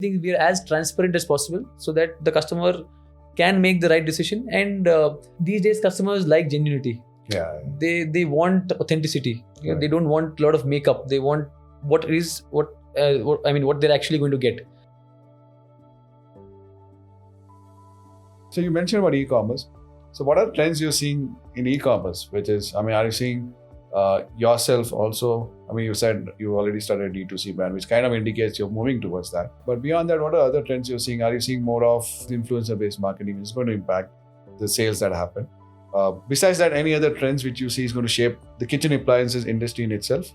think we are as transparent as possible so that the customer can make the right decision. And these days customers like genuinity. They want authenticity. Right. They don't want a lot of makeup. They want what they're actually going to get. So you mentioned about e-commerce. So what are trends you're seeing in e-commerce? Which is, are you seeing yourself also? You said you already started a D2C brand, which kind of indicates you're moving towards that. But beyond that, what are other trends you're seeing? Are you seeing more of influencer-based marketing, which is going to impact the sales that happen? Besides that, any other trends which you see is going to shape the kitchen appliances industry in itself?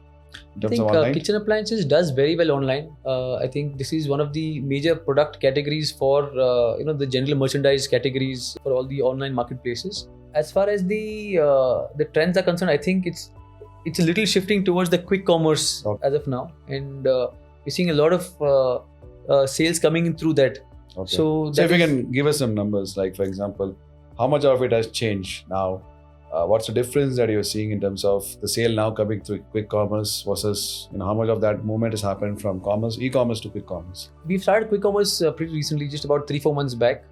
I think kitchen appliances does very well online. I think this is one of the major product categories for the general merchandise categories for all the online marketplaces. As far as the trends are concerned, I think it's a little shifting towards the quick commerce as of now, and we're seeing a lot of sales coming in through that. Okay. So if you can give us some numbers, like for example, how much of it has changed now? What's the difference that you're seeing in terms of the sale now coming through quick commerce versus how much of that movement has happened from e-commerce to quick commerce? We've started quick commerce pretty recently, just about 3-4 months back.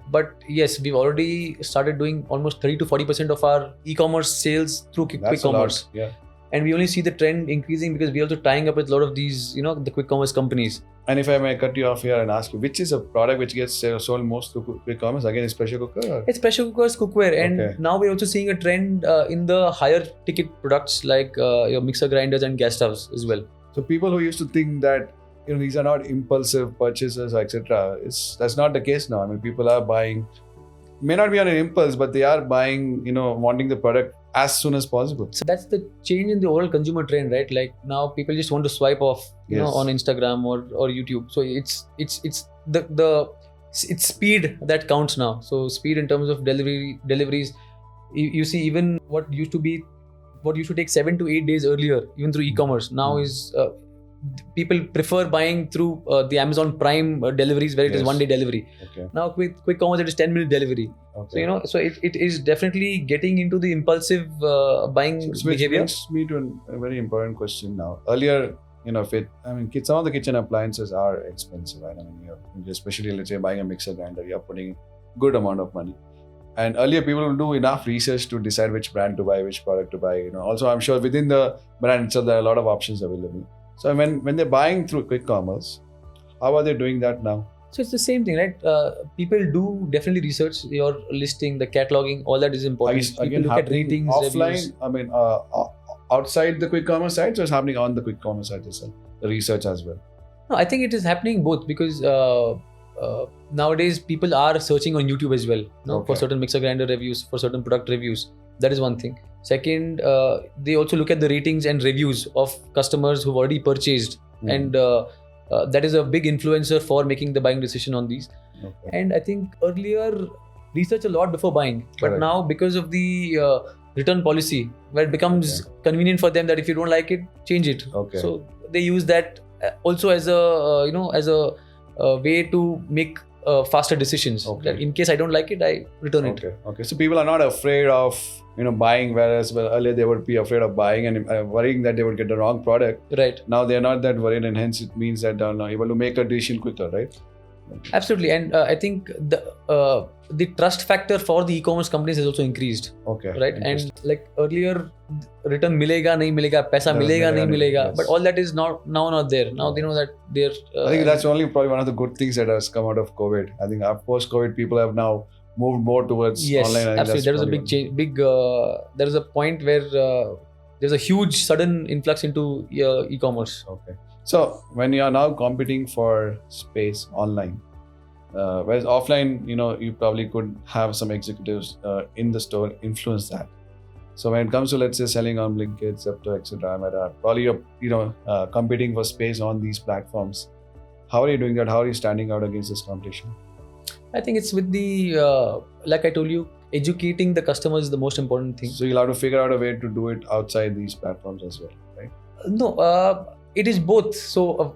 But yes, we've already started doing almost 30 to 40% of our e-commerce sales through quick commerce. Yeah. And we only see the trend increasing because we're also tying up with a lot of these, the quick commerce companies. And if I may cut you off here and ask you, which is a product which gets sold most through quick commerce? Again, is pressure cooker? Or? It's pressure cookers, cookware. And now we're also seeing a trend in the higher ticket products like your mixer grinders and gas stoves as well. So people who used to think that these are not impulsive purchases, etc. That's not the case now. People are buying, may not be on an impulse, but they are buying, wanting the product as soon as possible. So that's the change in the overall consumer trend, right? Like now people just want to swipe off, on Instagram or YouTube. So it's speed that counts now. So speed in terms of deliveries. You see, even what used to take 7 to 8 days earlier, even through e-commerce, now is people prefer buying through the Amazon Prime deliveries where it is 1 day delivery. Okay. Now with quick commerce it is 10-minute delivery. Okay. So it is definitely getting into the impulsive buying behavior. Which brings me to a very important question now. Earlier, some of the kitchen appliances are expensive, right? Especially let's say buying a mixer grinder, you're putting good amount of money. And earlier people will do enough research to decide which brand to buy, which product to buy. Also I'm sure within the brand itself there are a lot of options available. So when they're buying through quick commerce, how are they doing that now? So it's the same thing, right? People do definitely research your listing, the cataloging, all that is important. Again, look at ratings, offline, reviews. Outside the quick commerce site, so it's happening on the quick commerce site itself, the research as well? No, I think it is happening both because nowadays people are searching on YouTube as well for certain mixer grinder reviews, for certain product reviews. That is one thing. Second, they also look at the ratings and reviews of customers who've already purchased, and that is a big influencer for making the buying decision on these. And I think earlier research a lot before buying, but now because of the return policy, where it becomes convenient for them that if you don't like it, change it. So they use that also as a way to make faster decisions. That in case I don't like it, I return it. Okay. So people are not afraid of buying, whereas earlier they would be afraid of buying and worrying that they would get the wrong product. Right. Now they are not that worried, and hence it means that they are able to make a decision quicker, right? Absolutely. And I think the trust factor for the e-commerce companies has also increased. Right. And like earlier, return milega, nahi milega, paisa milega, nahi milega. But all that is now not there. Now they know that they're. I think that's probably one of the good things that has come out of COVID. I think post-COVID, people have now moved more towards online. Absolutely. There is a big change. There is a point where there's a huge sudden influx into e-commerce. So when you are now competing for space online, whereas offline, you probably could have some executives in the store influence that. So when it comes to, let's say, selling on Blinkit, Zepto, etc., probably you're competing for space on these platforms. How are you doing that? How are you standing out against this competition? I think it's with the, like I told you, educating the customers is the most important thing. So you'll have to figure out a way to do it outside these platforms as well, right? No, it is both. So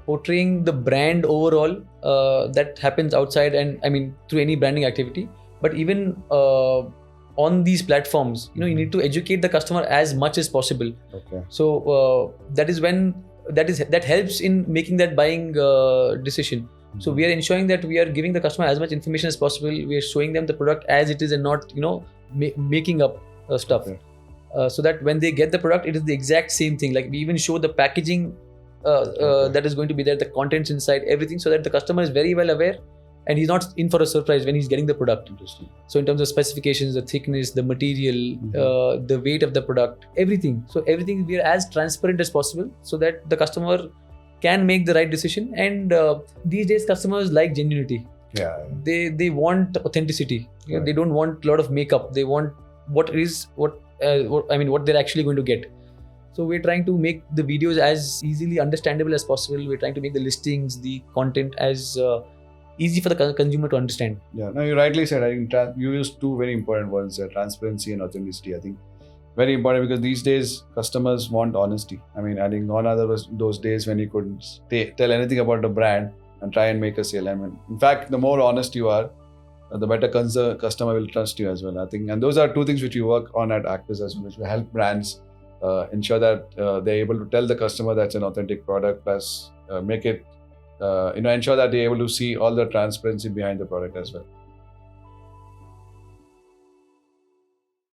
portraying the brand overall, that happens outside and through any branding activity. But even on these platforms, you need to educate the customer as much as possible. Okay. So that is when that helps in making that buying decision. So we are ensuring that we are giving the customer as much information as possible. We are showing them the product as it is and not making up stuff. Okay. So that when they get the product, it is the exact same thing. Like we even show the packaging that is going to be there, the contents inside, everything, so that the customer is very well aware and he's not in for a surprise when he's getting the product. Interesting. So in terms of specifications, the thickness, the material, the weight of the product, everything. So everything we are as transparent as possible so that the customer can make the right decision. And these days customers like genuinity. Yeah. They want authenticity. Right. They don't want a lot of makeup. They want what they're actually going to get. So we're trying to make the videos as easily understandable as possible. We're trying to make the listings, the content as easy for the consumer to understand. Yeah, no, you rightly said. I think you used two very important words: transparency and authenticity. I think very important because these days customers want honesty. I mean, I think gone are those days when you couldn't tell anything about the brand and try and make a sale. I mean, in fact, the more honest you are, the better customer will trust you as well. I think, and those are two things which we work on at Acviss as well, which will help brands ensure that they're able to tell the customer that's an authentic product, plus make it ensure that they're able to see all the transparency behind the product as well.